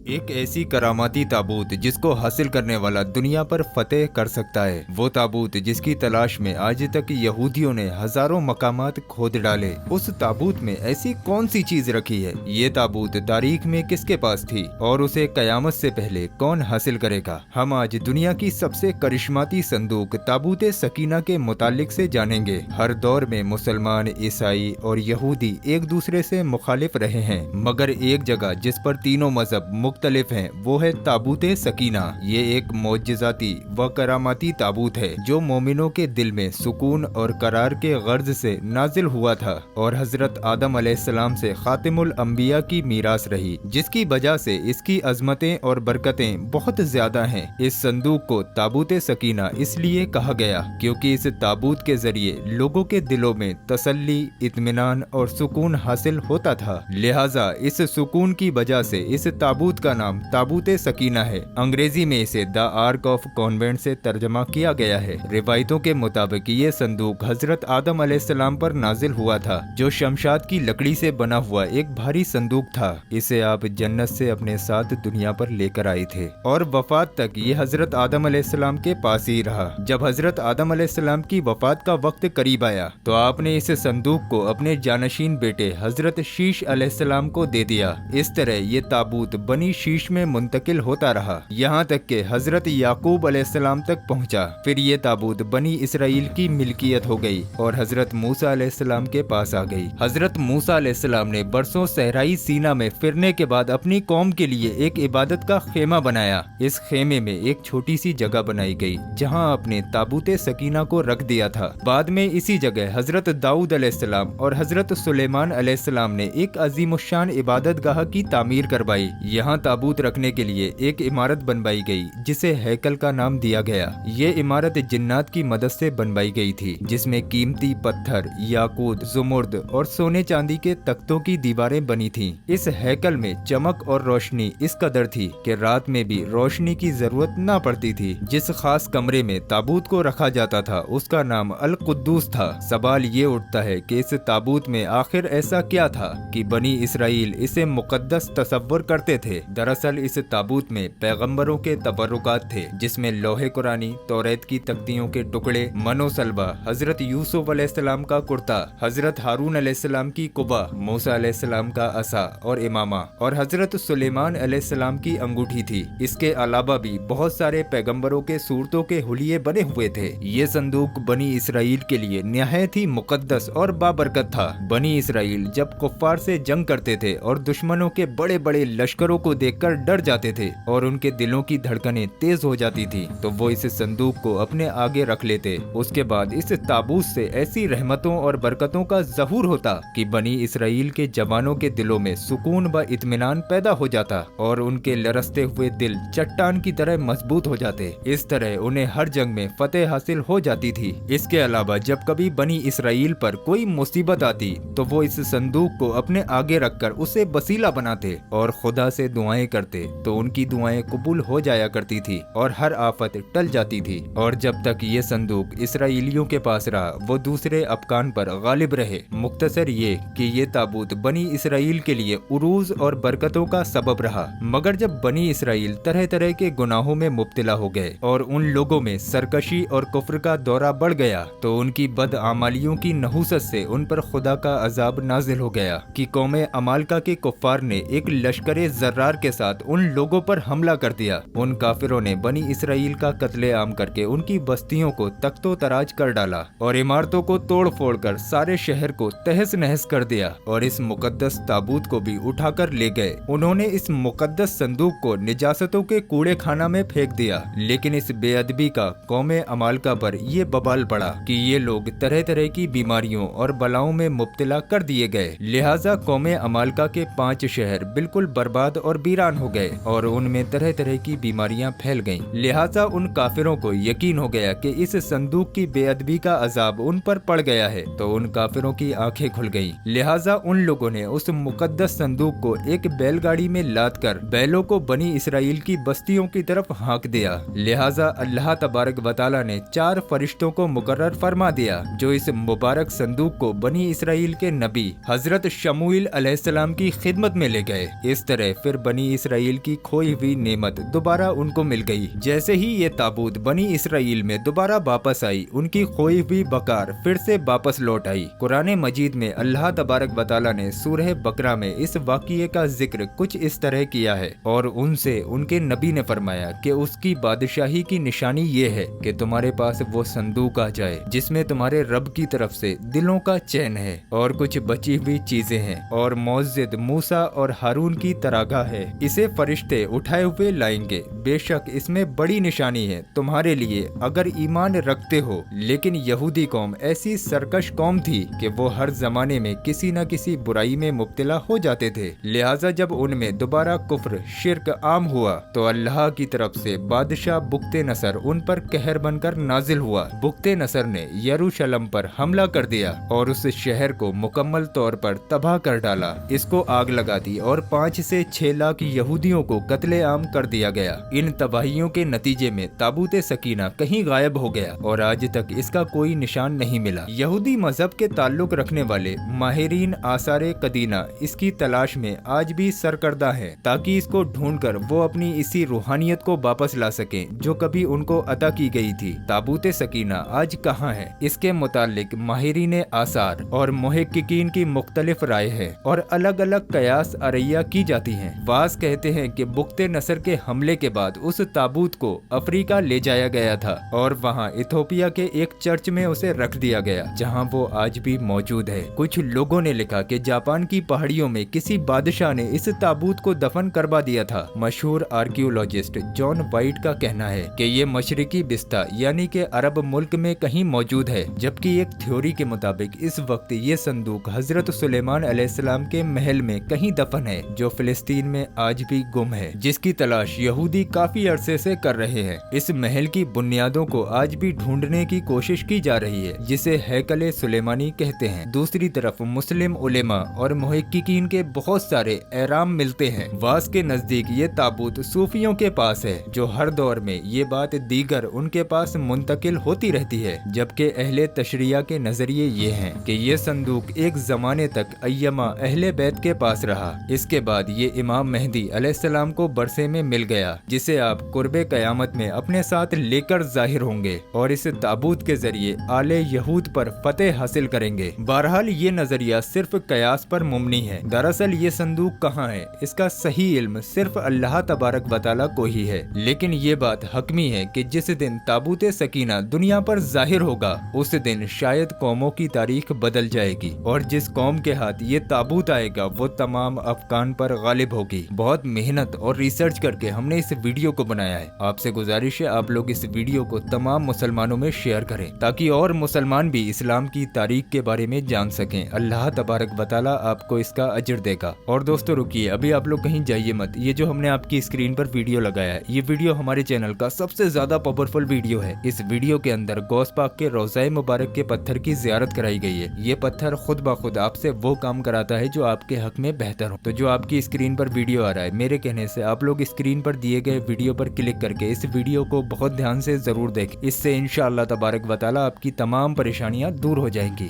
एक ऐसी करामाती ताबूत जिसको हासिल करने वाला दुनिया पर फतेह कर सकता है। वो ताबूत जिसकी तलाश में आज तक यहूदियों ने हजारों मकामात खोद डाले। उस ताबूत में ऐसी कौन सी चीज रखी है? ये ताबूत तारीख में किसके पास थी और उसे कयामत से पहले कौन हासिल करेगा? हम आज दुनिया की सबसे करिश्माती संदूक ताबूत सकीना के मुतालिक से जानेंगे। हर दौर में मुसलमान, ईसाई और यहूदी एक दूसरे से मुखालिफ रहे हैं, मगर एक जगह जिस पर तीनों मजहब मुख्तलिफ हैं वो है ताबूत सकीना। ये एक मोजज़ाती व करामाती ताबूत है जो मोमिनों के दिल में सुकून और करार के गर्ज से नाजिल हुआ था और हजरत आदम अलैहिस्सलाम से खातिमुल अंबिया की मीरास रही, जिसकी वजह से इसकी अजमतें और बरकतें बहुत ज्यादा हैं। इस संदूक को ताबूत सकीना इसलिए कहा गया क्योंकि इस ताबूत के जरिए लोगों के दिलों में तसल्ली, इत्मीनान और सुकून हासिल होता था। लिहाजा इस सुकून की वजह से इस ताबूत का नाम ताबूत सकीना है। अंग्रेजी में इसे द आर्क ऑफ कॉन्वेंट से तर्जमा किया गया है। रिवायतों के मुताबिक ये संदूक हजरत आदम अलैहिस्सलाम पर नाजिल हुआ था, जो शमशाद की लकड़ी से बना हुआ एक भारी संदूक था। इसे आप जन्नत से अपने साथ दुनिया पर लेकर आए थे और वफात तक ये हजरत आदम अलैहिस्सलाम के पास ही रहा। जब हजरत आदम अलैहिस्सलाम की वफात का वक्त करीब आया तो आपने इस संदूक को अपने जानशीन बेटे हजरत शीश अलैहिस्सलाम को दे दिया। इस तरह ये ताबूत बनी शीश में मुंतकिल होता रहा, यहाँ तक के हजरत याकूब अलैहिस्सलाम तक पहुँचा। फिर ये ताबूत बनी इसराइल की मिल्कियत हो गई और हजरत मूसा अलैहिस्सलाम के पास आ गई। हजरत मूसा अलैहिस्सलाम ने बरसों सहराई सीना में फिरने के बाद अपनी कौम के लिए एक इबादत का खेमा बनाया। इस खेमे में एक छोटी सी जगह बनाई गई जहाँ आपने ताबूत सकीना को रख दिया था। बाद में इसी जगह हजरत दाऊद अलैहिस्सलाम और हजरत सुलेमान अलैहिस्सलाम ने एक अजीमुशान इबादत गाह की तामीर करवाई। यहाँ ताबूत रखने के लिए एक इमारत बनवाई गई जिसे हैकल का नाम दिया गया। ये इमारत जिन्नात की मदद से बनवाई गई थी, जिसमें कीमती पत्थर, याकूत, जुमुर्द और सोने चांदी के तख्तों की दीवारें बनी थीं। इस हैकल में चमक और रोशनी इस कदर थी कि रात में भी रोशनी की जरूरत न पड़ती थी। जिस खास कमरे में ताबूत को रखा जाता था उसका नाम अल कुद्दूस था। सवाल ये उठता है कि इस ताबूत में आखिर ऐसा क्या था कि बनी इसराइल इसे मुकद्दस तसव्वुर करते थे। दरअसल इस ताबूत में पैगंबरों के तबरुकात थे, जिसमें लोहे कुरानी, तौरेत की तख्तियों के टुकड़े, मनोसलबा, हजरत यूसुफ अलैहिस्सलाम का कुर्ता, हजरत हारून अलैहिस्सलाम की कुबा, मूसा अलैहिस्सलाम का असा और इमामा और हजरत सुलेमान अलैहिस्सलाम की अंगूठी थी। इसके अलावा भी बहुत सारे पैगंबरों के सूरतों के हुलिये बने हुए थे। ये संदूक बनी इसराइल के लिए निहायत ही मुकद्दस और बाबरकत था। बनी इसराइल जब कुफ्फार से जंग करते थे और दुश्मनों के बड़े बड़े लश्करों को देखकर डर जाते थे और उनके दिलों की धड़कनें तेज हो जाती थी तो वो इस संदूक को अपने आगे रख लेते। उसके बाद इस ताबूत से ऐसी रहमतों और बरकतों का ज़हूर होता कि बनी इसराइल के जवानों के दिलों में सुकून व इत्मीनान पैदा हो जाता और उनके लरसते हुए दिल चट्टान की तरह मजबूत हो जाते। इस तरह उन्हें हर जंग में फतेह हासिल हो जाती थी। इसके अलावा जब कभी बनी इसराइल पर कोई मुसीबत आती तो वो इस संदूक को अपने आगे रखकर उसे वसीला बनाते और खुदा से दुआएं करते तो उनकी दुआएं कबूल हो जाया करती थी और हर आफत टल जाती थी। और जब तक ये संदूक इसराइलियों के पास रहा वो दूसरे अफगान पर गालिब रहे। मुख्तसर ये कि ये ताबूत बनी इसराइल के लिए उरूज और बरकतों का सबब रहा। मगर जब बनी इसराइल तरह तरह के गुनाहों में मुब्तला हो गए और उन लोगों में सरकशी और कुफ्र का दौरा बढ़ गया तो उनकी बदआमालियों की नहूसत से उन पर खुदा का अजाब नाजिल हो गया कि कौमे अमालका के कुफ्फार ने एक लश्करे जर्रार के साथ उन लोगों पर हमला कर दिया। उन काफिरों ने बनी इसराइल का कत्लेआम करके उनकी बस्तियों को तख्तो तराज कर डाला और इमारतों को तोड़ फोड़ कर सारे शहर को तहस नहस कर दिया और इस मुकद्दस ताबूत को भी उठाकर ले गए। उन्होंने इस मुकद्दस संदूक को निजासतों के कूड़े खाना में फेंक दिया। लेकिन इस बेअदबी का कौमे अमालका पर ये बबाल पड़ा कि ये लोग तरह तरह की बीमारियों और बलाओं में मुब्तला कर दिए गए। लिहाजा कौमे अमालका के 5 शहर बिल्कुल बर्बाद और वीरान हो गए और उनमें तरह तरह की बीमारियां फैल गईं। लिहाजा उन काफिरों को यकीन हो गया कि इस संदूक की बेअदबी का अजाब उन पर पड़ गया है तो उन काफिरों की आंखें खुल गईं। लिहाजा उन लोगों ने उस मुकद्दस संदूक को एक बैलगाड़ी में लाद कर बैलों को बनी इसराइल की बस्तियों की तरफ हाँक दिया। लिहाजा अल्लाह तबारक व तआला ने 4 फरिश्तों को मुकर्रर फरमा दिया जो इस मुबारक संदूक को बनी इसराइल के नबी हजरत शमूएल अलैहिस्सलाम की खिदमत में ले गए। इस तरह फिर बनी इसराइल की खोई हुई नेमत दोबारा उनको मिल गई। जैसे ही ये ताबूत बनी इसराइल में दोबारा वापस आई, उनकी खोई हुई बकार फिर से वापस लौट आई। कुरान मजीद में अल्लाह तबारक व तआला ने सूरह बकरा में इस वाक़ये का जिक्र कुछ इस तरह किया है, और उनसे उनके नबी ने फरमाया कि उसकी बादशाही की निशानी ये है कि तुम्हारे पास वो संदूक आ जाए जिसमें तुम्हारे रब की तरफ से दिलों का चैन है और कुछ बची हुई चीजें हैं, और मौजिद मूसा और हारून की तरागा है। इसे फरिश्ते उठाए हुए लाएंगे। बेशक इसमें बड़ी निशानी है तुम्हारे लिए अगर ईमान रखते हो। लेकिन यहूदी कौम ऐसी सरकश कौम थी कि वो हर जमाने में किसी न किसी बुराई में मुब्तला हो जाते थे। लिहाजा जब उनमें दोबारा कुफ्र शिर्क आम हुआ तो अल्लाह की तरफ से बादशाह बुक्ते नसर उन पर कहर बनकर नाजिल हुआ। बुक्ते नसर ने यरूशलेम पर हमला कर दिया और उस शहर को मुकम्मल तौर पर तबाह कर डाला। इसको आग लगा दी और 5 से 6 लाख यहूदियों को कत्ले आम कर दिया गया। इन तबाहियों के नतीजे में ताबूत सकीना कहीं गायब हो गया और आज तक इसका कोई निशान नहीं मिला। यहूदी मजहब के ताल्लुक रखने वाले माहिरीन आसारे कदीना इसकी तलाश में आज भी सरकर्दा हैं, ताकि इसको ढूंढकर वो अपनी इसी रूहानियत को वापस ला सकें जो कभी उनको अता की गई थी। ताबूत सकीना आज कहाँ है, इसके मुतालिक माहिरीन आसार और मुहक्किकीन की मुख्तलिफ राय है और अलग अलग कयास अरैया की जाती हैं। वास कहते हैं कि बुक्ते नसर के हमले के बाद उस ताबूत को अफ्रीका ले जाया गया था और वहाँ इथोपिया के एक चर्च में उसे रख दिया गया, जहाँ वो आज भी मौजूद है। कुछ लोगों ने लिखा कि जापान की पहाड़ियों में किसी बादशाह ने इस ताबूत को दफन करवा दिया था। मशहूर आर्कियोलॉजिस्ट जॉन वाइट का कहना है कि ये मशरिकी बिस्ता यानी कि अरब मुल्क में कहीं मौजूद है, जबकि एक थ्योरी के मुताबिक इस वक्त ये संदूक हजरत सुलेमान अलैहिस्सलाम के महल में कहीं दफन है, जो फिलिस्तीन में आज भी गुम है, जिसकी तलाश यहूदी काफी अरसे से कर रहे हैं। इस महल की बुनियादों को आज भी ढूंढने की कोशिश की जा रही है, जिसे हैकले सुलेमानी कहते हैं। दूसरी तरफ मुस्लिम उलेमा और मुहक्किकीन के बहुत सारे एराम मिलते हैं। वास के नजदीक ये ताबूत सूफियों के पास है, जो हर दौर में ये बात दीगर उनके पास मुंतकिल होती रहती है, जबकि अहले तशरिया के नजरिए ये हैं कि ये संदूक एक जमाने तक अय्यमा अहले बैत के पास रहा। इसके बाद ये इमाम मेहदी अलैहिस्सलाम को बरसे में मिल गया, जिसे आप कुर्बे कयामत में अपने साथ लेकर जाहिर होंगे और इस ताबूत के जरिए आले यहूद पर फतेह हासिल करेंगे। बहरहाल ये नजरिया सिर्फ कयास पर मुमनी है। दरअसल ये संदूक कहाँ है, इसका सही इल्म सिर्फ अल्लाह तबारक व तआला को ही है। लेकिन ये बात हकमी है कि जिस दिन ताबूत सकीना दुनिया पर जाहिर होगा, उस दिन शायद कौमों की तारीख बदल जाएगी और जिस कौम के हाथ ये ताबूत आएगा वो तमाम अफगान पर गालिब होगी। बहुत मेहनत और रिसर्च करके हमने इस वीडियो को बनाया है। आपसे गुजारिश है आप लोग इस वीडियो को तमाम मुसलमानों में शेयर करें, ताकि और मुसलमान भी इस्लाम की तारीख के बारे में जान सकें। अल्लाह तबारक व तआला आपको इसका अजर देगा। और दोस्तों रुकिए, अभी आप लोग कहीं जाइए मत। ये जो हमने आपकी स्क्रीन पर वीडियो लगाया है, ये वीडियो हमारे चैनल का सबसे ज्यादा पावरफुल वीडियो है। इस वीडियो के अंदर गौस पाक के रोज़ाए मुबारक के पत्थर की ज़ियारत कराई गई है। ये पत्थर खुद ब खुद आपसे वो काम कराता है जो आपके हक में बेहतर हो। तो जो आपकी स्क्रीन पर वीडियो आ रहा है, मेरे कहने से आप लोग स्क्रीन पर दिए गए वीडियो पर क्लिक करके इस वीडियो को बहुत ध्यान से जरूर देखें। इससे इंशाअल्लाह तबारक व तआला आपकी तमाम परेशानियां दूर हो जाएंगी।